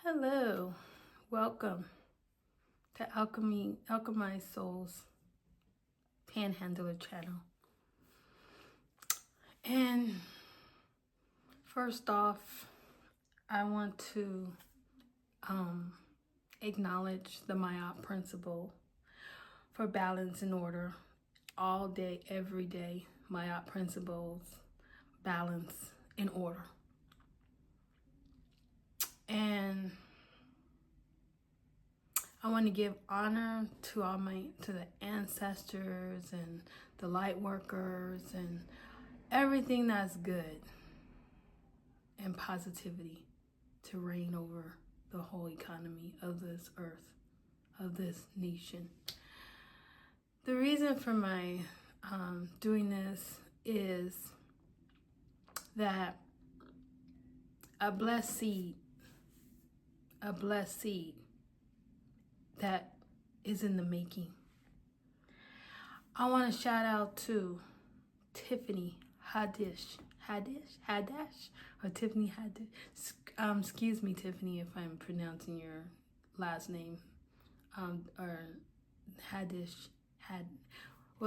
Hello, welcome to Alchemized Souls Panhandler channel. And first off, I want to acknowledge the MYOP principle for balance and order. All day, every day, MYOP principles, balance and order. And I want to give honor to the ancestors and the light workers and everything that's good and positivity to reign over the whole economy of this earth, of this nation. The reason for my doing this is that a blessed seed that is in the making. I want to shout out to Tiffany Haddish, or Tiffany Haddish. Excuse me, Tiffany, if I'm pronouncing your last name, or Haddish,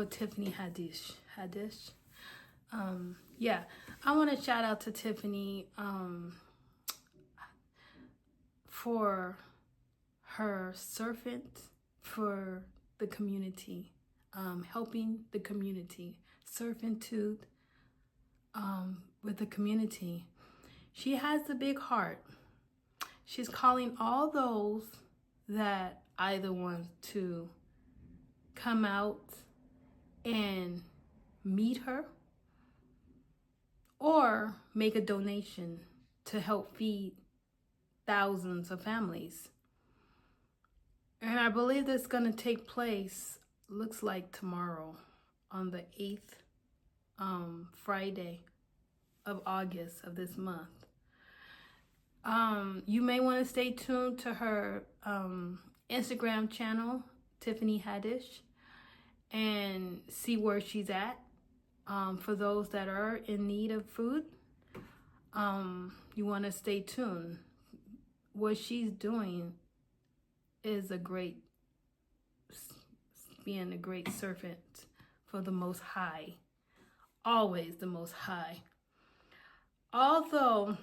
Tiffany Haddish. Yeah, I want to shout out to Tiffany for her servant for the community, helping the community, servitude with the community. She has a big heart. She's calling all those that either want to come out and meet her or make a donation to help feed thousands of families. And I believe that's going to take place, looks like tomorrow, on the 8th Friday of August of this month. You may want to stay tuned to her Instagram channel, Tiffany Haddish, and see where she's at. For those that are in need of food, you want to stay tuned. What she's doing is being a great servant for the Most High, always the Most High. Although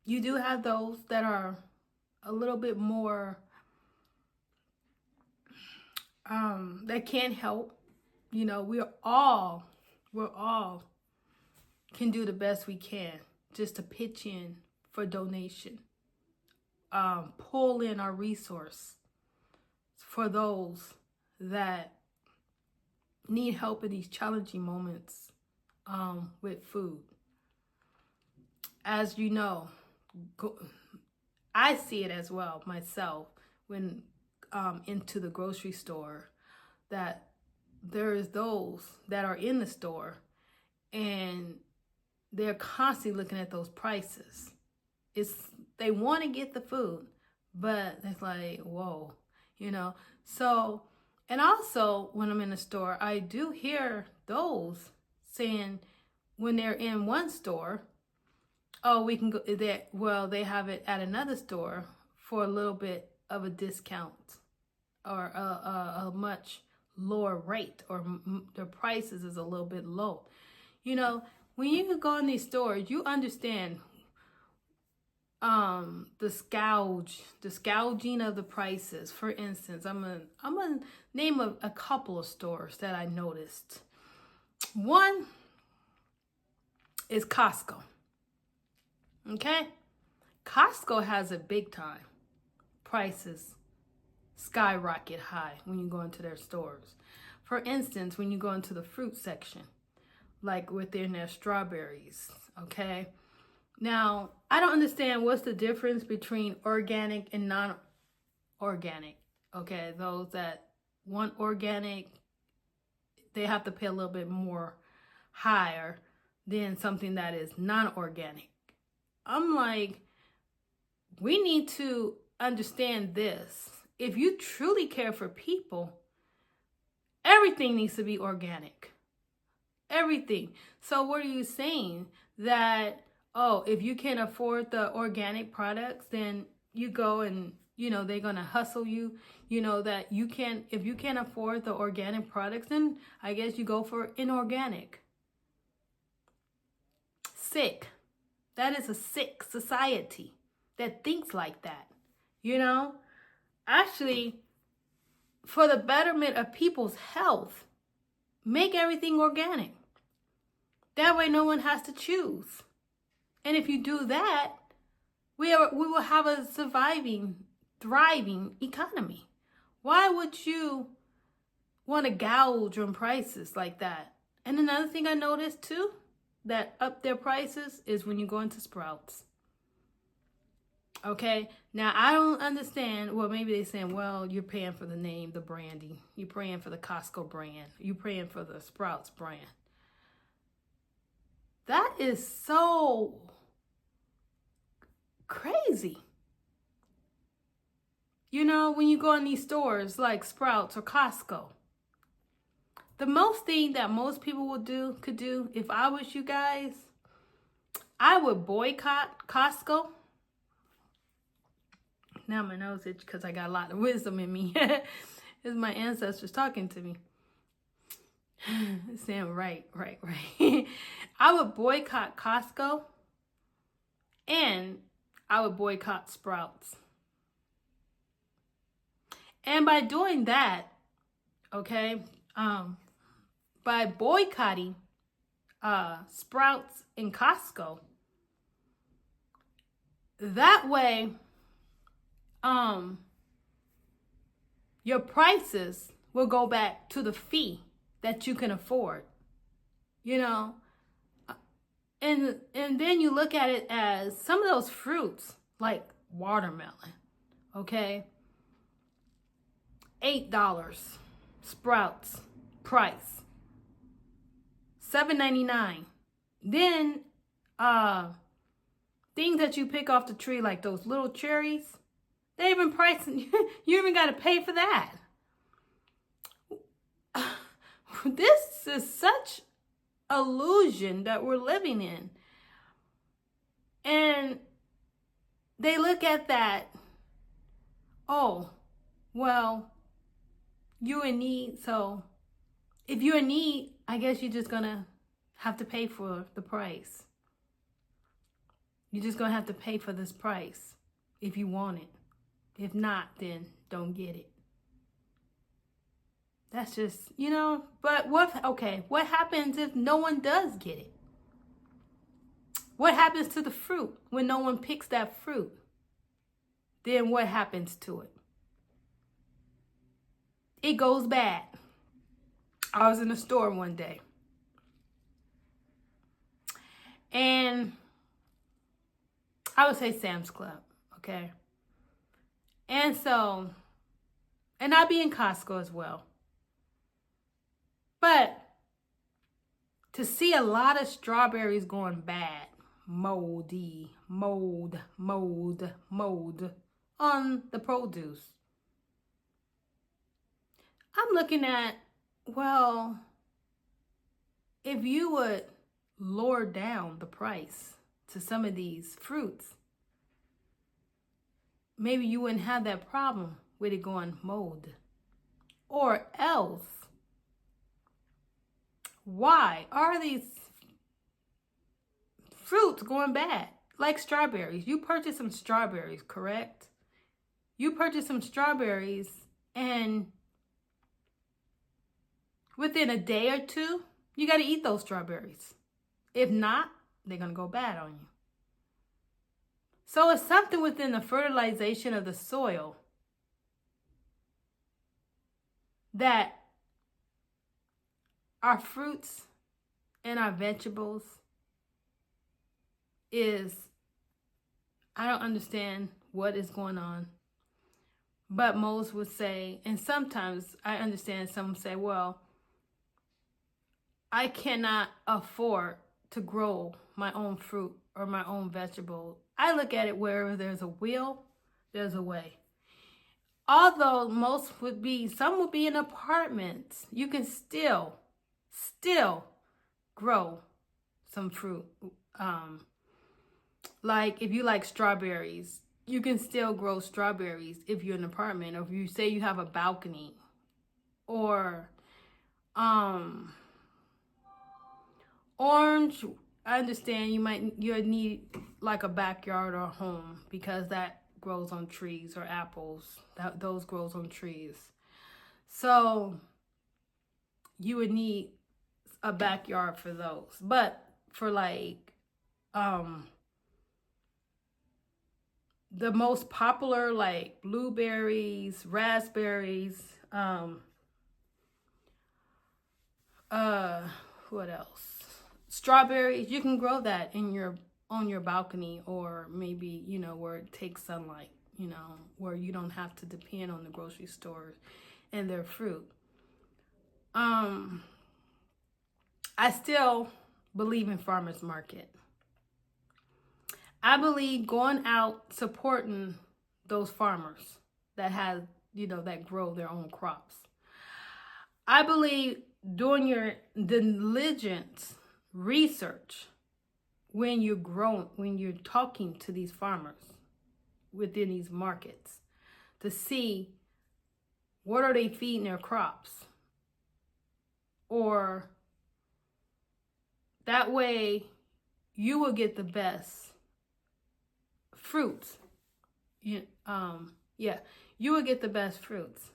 you do have those that are a little bit more that can't help. You know, we're all can do the best we can just to pitch in for donation, pull in our resource for those that need help in these challenging moments with food. As you know, I see it as well myself when into the grocery store, that there is those that are in the store and they're constantly looking at those prices. They want to get the food, but it's like, whoa, you know. So, and also when I'm in the store, I do hear those saying when they're in one store, oh, we can go there. Well, they have it at another store for a little bit of a discount or a much lower rate, or the prices is a little bit low. You know, when you go in these stores, you understand the gouging of the prices. For instance, I'm gonna name a couple of stores that I noticed. One is Costco. Okay, Costco has a big time prices skyrocket high when you go into their stores. For instance, when you go into the fruit section, like within their strawberries, okay? Now, I don't understand what's the difference between organic and non-organic, okay? Those that want organic, they have to pay a little bit more higher than something that is non-organic. I'm like, we need to understand this. If you truly care for people, everything needs to be organic. Everything. So what are you saying? that, oh, if you can't afford the organic products, then you go and, they're going to hustle you, that if you can't afford the organic products, then I guess you go for inorganic. Sick. That is a sick society that thinks like that. Actually, for the betterment of people's health, make everything organic. That way no one has to choose. And if you do that, we will have a surviving, thriving economy. Why would you want to gouge on prices like that? And another thing I noticed too, that up their prices, is when you go into Sprouts. Okay, now I don't understand. Well, maybe they're saying, well, you're paying for the name, the branding. You're paying for the Costco brand. You're paying for the Sprouts brand. That is so crazy. When you go in these stores like Sprouts or Costco, the most thing that most people could do, if I was you guys, I would boycott Costco. Now my nose itch because I got a lot of wisdom in me. It's my ancestors talking to me. Saying right. I would boycott Costco and I would boycott Sprouts. And by doing that, okay, by boycotting Sprouts and Costco, that way your prices will go back to the fee that you can afford, and then you look at it as some of those fruits like watermelon, okay, $8 Sprouts price, $7.99. Then things that you pick off the tree like those little cherries, they even pricing, you even got to pay for that. This is such illusion that we're living in. And they look at that, oh, well, you're in need. So if you're in need, I guess you're just going to have to pay for the price. You're just going to have to pay for this price if you want it. If not, then don't get it. That's just, but what happens if no one does get it? What happens to the fruit when no one picks that fruit? Then what happens to it? It goes bad. I was in a store one day. And I would say Sam's Club, okay? And so, and I'd be in Costco as well. But to see a lot of strawberries going bad, moldy, mold on the produce, I'm looking at, well, if you would lower down the price to some of these fruits, maybe you wouldn't have that problem with it going mold. Or else, why are these fruits going bad? Like strawberries. You purchased some strawberries, correct? You purchased some strawberries and within a day or two, you got to eat those strawberries. If not, they're going to go bad on you. So it's something within the fertilization of the soil that our fruits and our vegetables is, I don't understand what is going on. But most would say, and sometimes I understand some say, well, I cannot afford to grow my own fruit or my own vegetable. I look at it wherever there's a will, there's a way. Although some would be in apartments, you can still grow some fruit. Like if you like strawberries, you can still grow strawberries if you're in an apartment, or if you say you have a balcony, or orange. I understand you need like a backyard or a home, because that grows on trees, or apples, those grows on trees. So you would need a backyard for those. But for like the most popular, like blueberries, raspberries, what else? Strawberries, you can grow that on your balcony, or maybe, where it takes sunlight, where you don't have to depend on the grocery store and their fruit. I still believe in farmers market. I believe going out supporting those farmers that have, that grow their own crops. I believe doing your diligent research when you're talking to these farmers within these markets, to see what are they feeding their crops, or that way you will get the best fruits. You will get the best fruits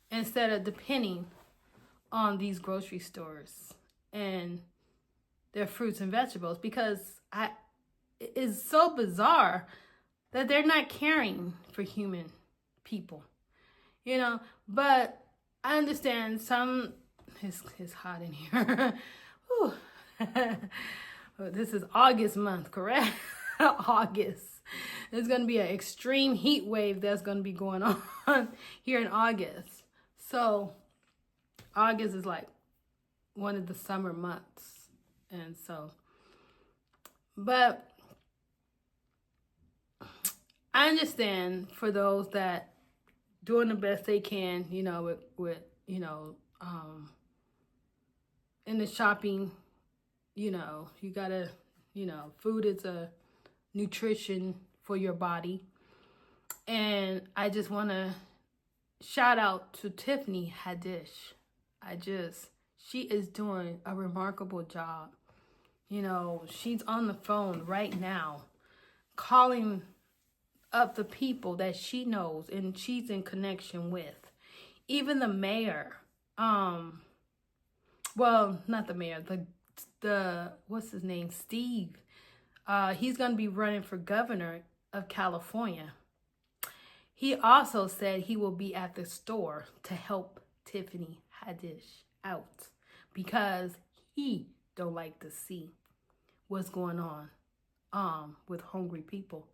instead of depending on these grocery stores and their fruits and vegetables, because it's so bizarre that they're not caring for human people, but I understand it's hot in here. This is August month, correct? August. There's going to be an extreme heat wave that's going to be going on here in August. So August is like one of the summer months. And so, but I understand for those that doing the best they can, with in the shopping, you gotta, food is a nutrition for your body. And I just want to shout out to Tiffany Haddish. She is doing a remarkable job. She's on the phone right now, calling up the people that she knows and she's in connection with. Even the mayor, well, not the mayor, the what's his name, Steve. He's going to be running for governor of California. He also said he will be at the store to help Tiffany Haddish out, because he don't like to see what's going on with hungry people.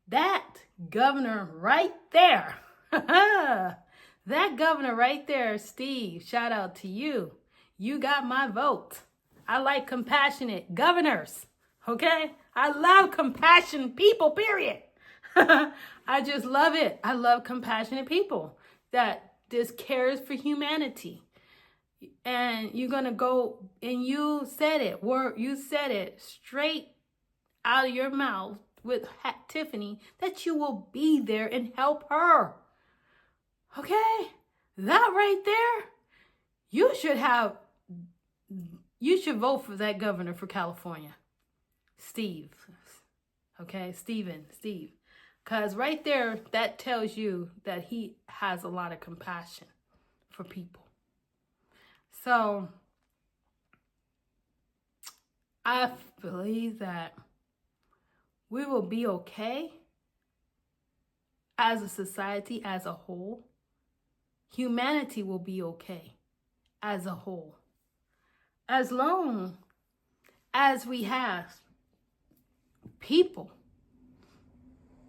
That governor right there, that governor right there, Steve, shout out to you. You got my vote. I like compassionate governors, okay? I love compassionate people, period. I just love it. I love compassionate people that just cares for humanity. And you're going to go, and you said it straight out of your mouth with Tiffany, that you will be there and help her. Okay? That right there, you should vote for that governor for California. Steve. Okay? Steve. Because right there, that tells you that he has a lot of compassion for people. So I believe that we will be okay as a society, as a whole. Humanity will be okay as a whole, as long as we have people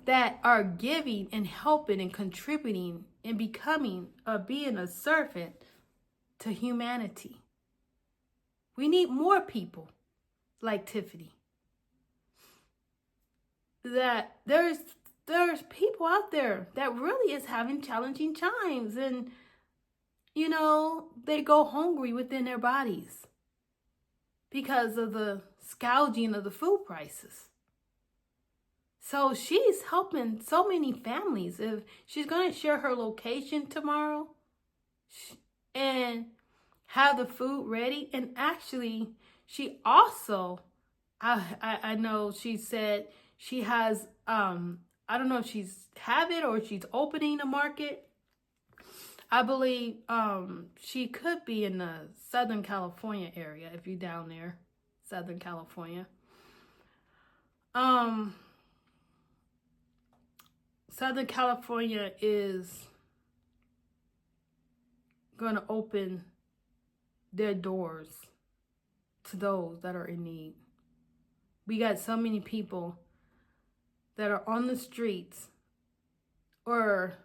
that are giving and helping and contributing and becoming being a servant to humanity. We need more people like Tiffany. That there's people out there that really is having challenging times, and they go hungry within their bodies. because of the gouging of the food prices. So she's helping so many families. If she's going to share her location tomorrow and have the food ready, and actually she also, I know she said she has, I don't know if she's have it or she's opening a market. I believe she could be in the Southern California area, if you're down there, Southern California. Southern California is going to open their doors to those that are in need. We got so many people that are on the streets or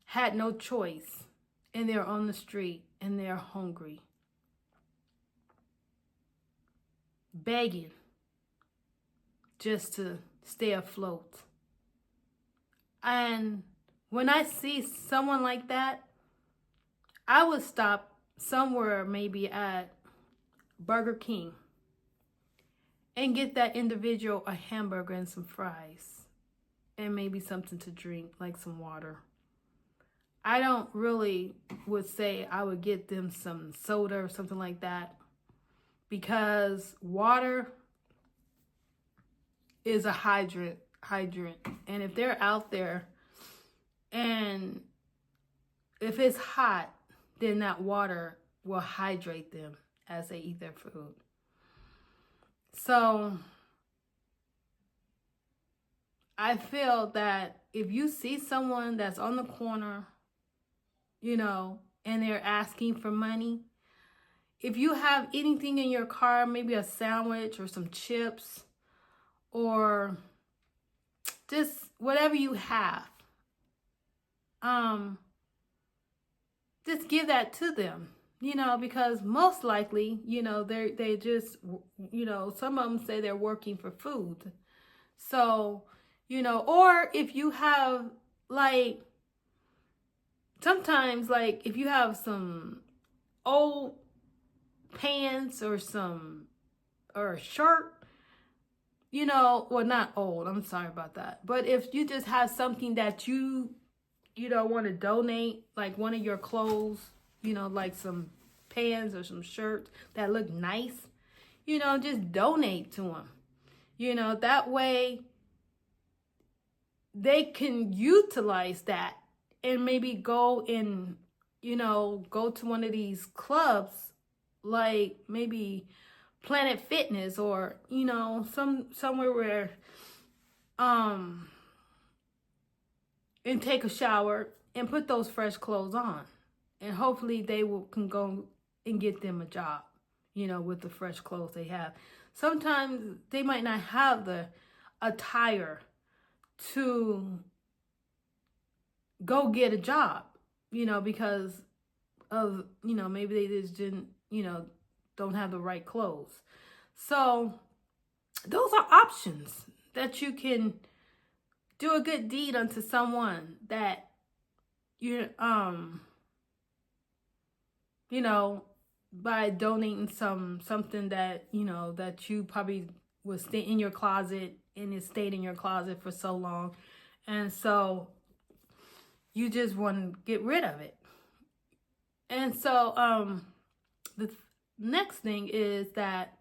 had no choice, and they're on the street and they're hungry, begging just to stay afloat. And when I see someone like that, I would stop somewhere, maybe at Burger King, and get that individual a hamburger and some fries and maybe something to drink, like some water. I don't really would say I would get them some soda or something like that, because water is a hydrant. And if they're out there and if it's hot, then that water will hydrate them as they eat their food. So I feel that if you see someone that's on the corner, you know, and they're asking for money, if you have anything in your car, maybe a sandwich or some chips or just whatever you have, just give that to them, you know, because most likely, you know, they just, you know, some of them say they're working for food. So, you know, or if you have, like, sometimes, like, if you have some old pants or a shirt, you know, well, not old, I'm sorry about that. But if you just have something that you don't want to donate, like one of your clothes, you know, like some pants or some shirts that look nice, you know, just donate to them. You know, that way they can utilize that and maybe go and, you know, go to one of these clubs, like maybe Planet Fitness, or, you know, somewhere where, and take a shower and put those fresh clothes on. And hopefully they can go and get them a job, you know, with the fresh clothes they have. Sometimes they might not have the attire to go get a job, you know, because of, you know, maybe they just didn't, you know, don't have the right clothes. So those are options that you can do a good deed unto someone that you you know, by donating something that, you know, that you probably would stay in your closet, and it stayed in your closet for so long, and so you just want to get rid of it. And so the next thing is that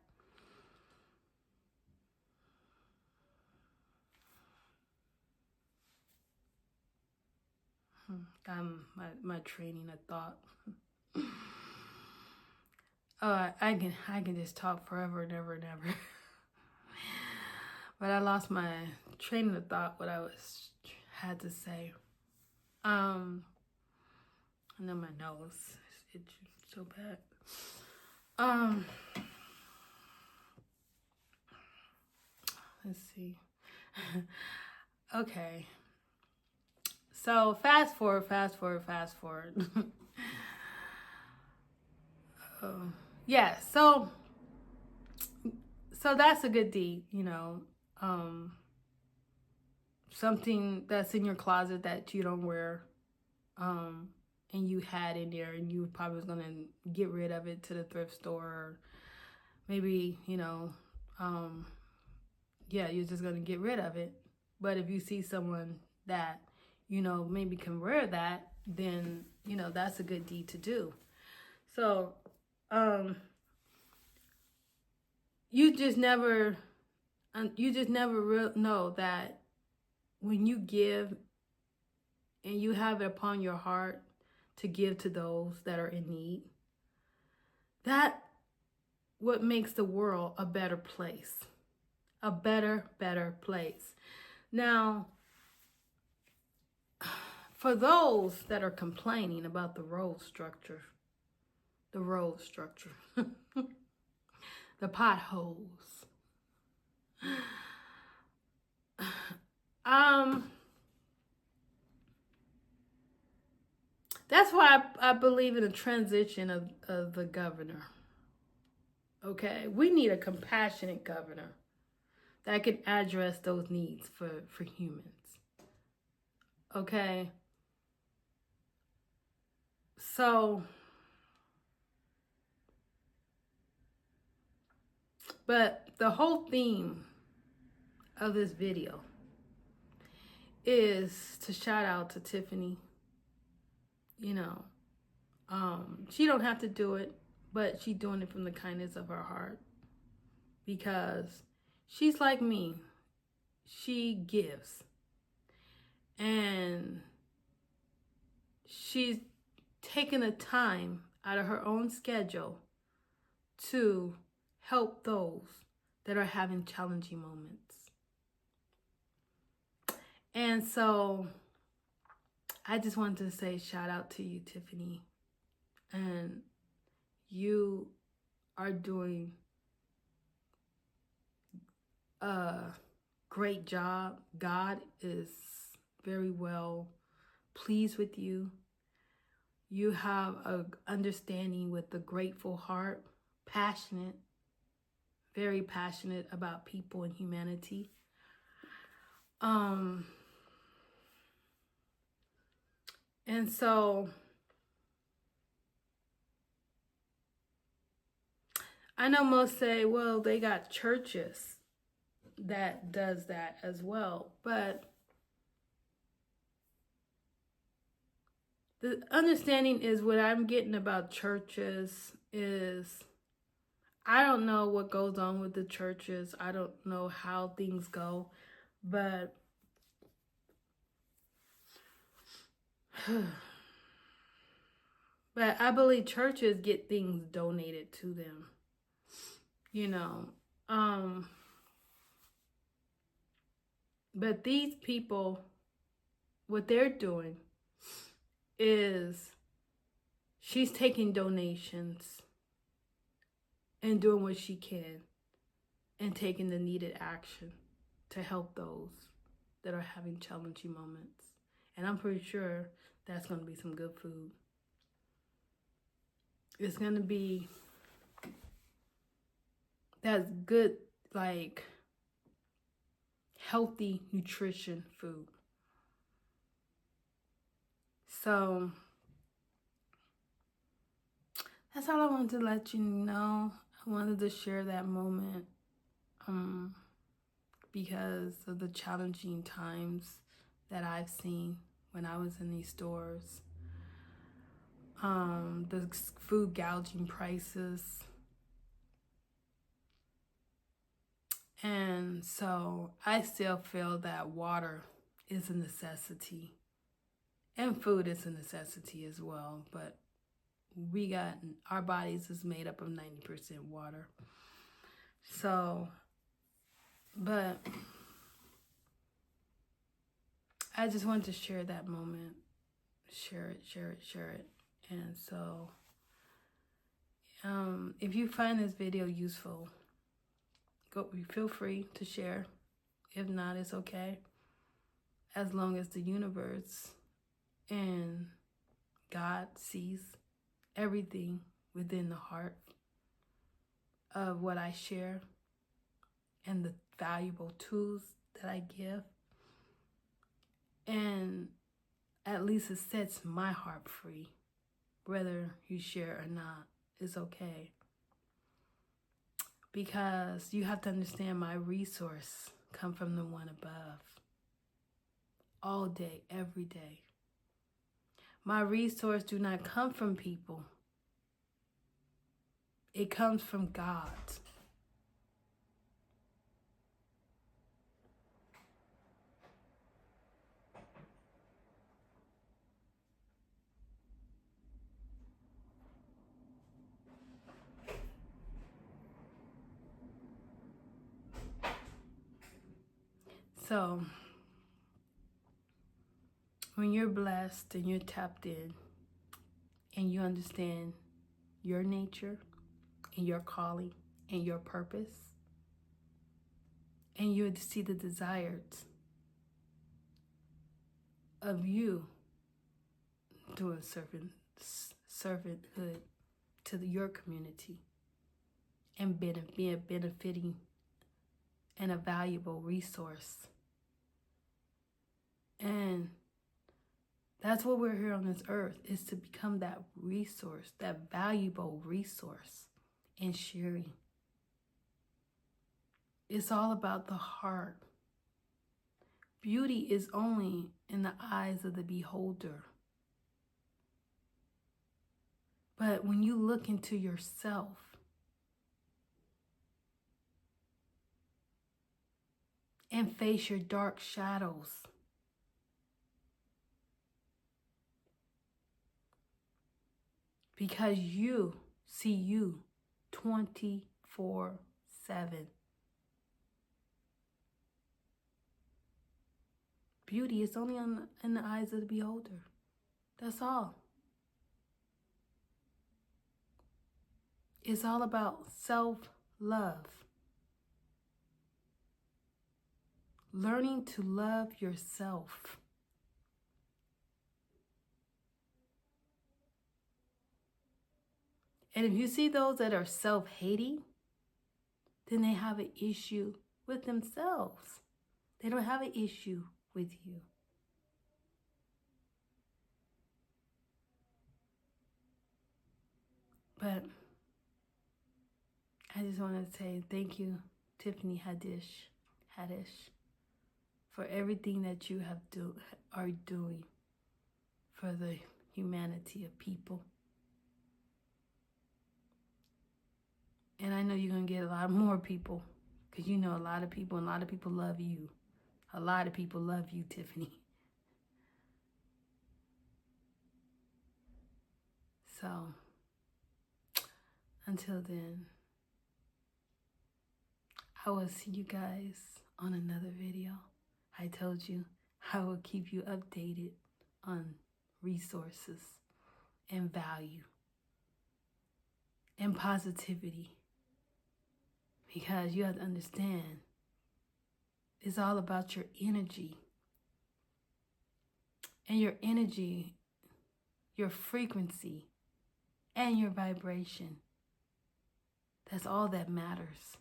my training of thought. I can just talk forever and ever and ever. But I lost my train of thought, what I had to say. I know my nose is itching so bad. Let's see. Okay. So fast forward. Yeah, so that's a good deed, you know. Something that's in your closet that you don't wear, and you had in there and you probably was going to get rid of it to the thrift store, or maybe, you're just going to get rid of it. But if you see someone that, maybe can wear that, then, that's a good deed to do. So, you just never know that when you give and you have it upon your heart to give to those that are in need, that what makes the world a better place. A better place. Now, for those that are complaining about the road structure, the potholes, that's why I believe in a transition of the governor. Okay, we need a compassionate governor that can address those needs for humans. Okay, so, but the whole theme of this video is to shout out to Tiffany. She don't have to do it, but she's doing it from the kindness of her heart, because she's like me. She gives, and she's taken the time out of her own schedule to help those that are having challenging moments. And so I just wanted to say shout out to you, Tiffany. And you are doing a great job. God is very well pleased with you. You have an understanding with a grateful heart, passionate, very passionate about people and humanity. And so I know most say, well, they got churches that does that as well. But the understanding is, what I'm getting about churches is, I don't know what goes on with the churches. I don't know how things go, but I believe churches get things donated to them. But these people, what they're doing is, she's taking donations and doing what she can and taking the needed action to help those that are having challenging moments. And I'm pretty sure that's going to be some good food. It's going to be that's good, like, healthy nutrition food. So that's all I wanted to let you know. I wanted to share that moment because of the challenging times that I've seen when I was in these stores. The food gouging prices. And so I still feel that water is a necessity. And food is a necessity as well. But our bodies is made up of 90% water. So, but I just wanted to share that moment. Share it. And so, if you find this video useful, feel free to share. If not, it's okay. As long as the universe and God sees everything within the heart of what I share and the valuable tools that I give. And at least it sets my heart free whether you share or not. It's okay. Because you have to understand my resource come from the one above. All day, every day. My resource do not come from people. It comes from God. So, when you're blessed and you're tapped in and you understand your nature and your calling and your purpose, and you see the desires of you doing servanthood to your community and being benefiting and a valuable resource. And that's what we're here on this earth, is to become that resource, that valuable resource in sharing. It's all about the heart. Beauty is only in the eyes of the beholder. But when you look into yourself, and face your dark shadows, because you see you 24/7. Beauty is only in the eyes of the beholder. That's all. It's all about self-love. Learning to love yourself. And if you see those that are self-hating, then they have an issue with themselves. They don't have an issue with you. But I just want to say thank you, Tiffany Haddish, for everything that you are doing for the humanity of people. And I know you're going to get a lot more people, because you know a lot of people, and a lot of people love you. A lot of people love you, Tiffany. So, until then, I will see you guys on another video. I told you I will keep you updated on resources and value and positivity, because you have to understand it's all about your energy. And your energy, your frequency, and your vibration. That's all that matters.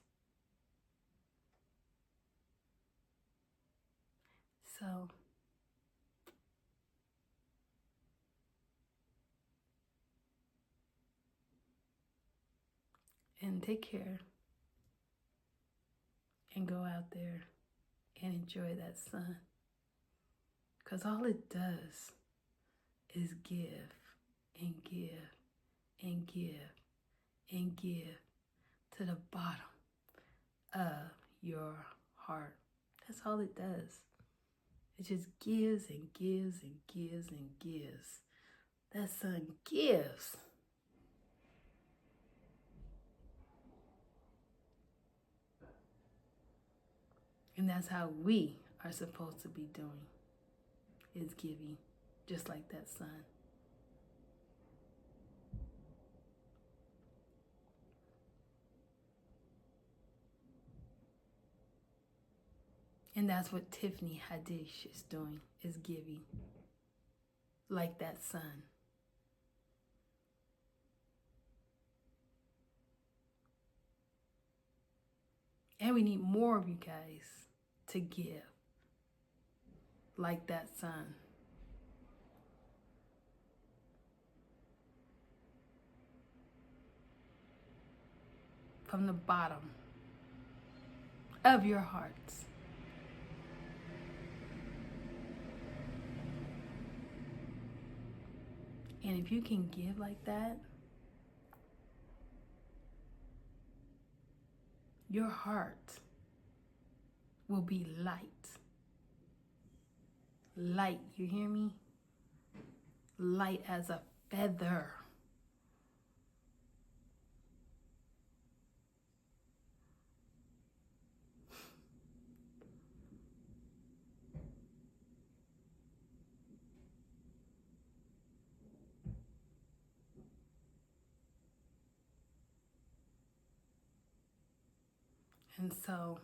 So, and take care. And go out there and enjoy that sun. Because all it does is give and give and give and give to the bottom of your heart. That's all it does. It just gives and gives and gives and gives. That sun gives. And that's how we are supposed to be doing, is giving, just like that sun. And that's what Tiffany Haddish is doing, is giving, like that sun. And we need more of you guys to give, like that sun. from the bottom of your hearts. And if you can give like that, your heart will be light. Light, you hear me? Light as a feather. And so,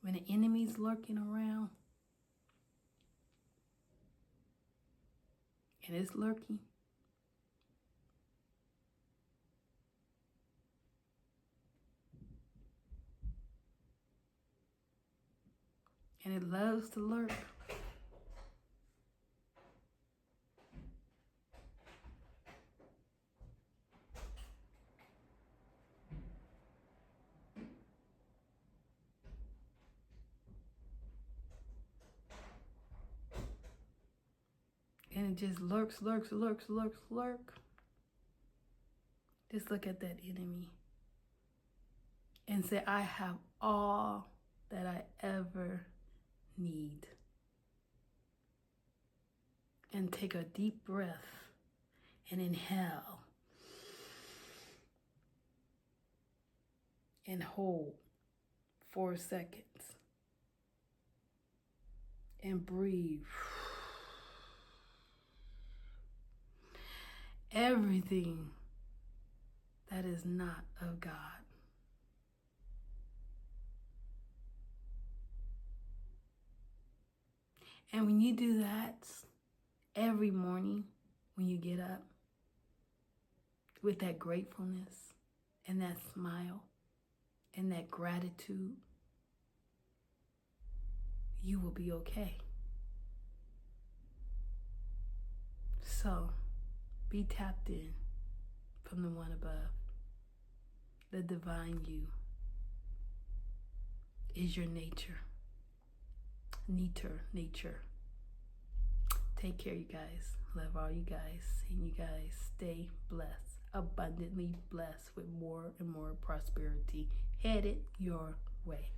when the enemy's lurking around, and it's lurking, and it loves to lurk, and it just lurks. Just look at that enemy and say, I have all that I ever need. And take a deep breath and inhale. And hold 4 seconds. And breathe. Everything that is not of God. And when you do that every morning when you get up with that gratefulness and that smile and that gratitude, you will be okay. So, be tapped in from the one above. The divine you is your nature. Nature. Take care, you guys. Love all you guys. And you guys stay blessed. Abundantly blessed with more and more prosperity headed your way.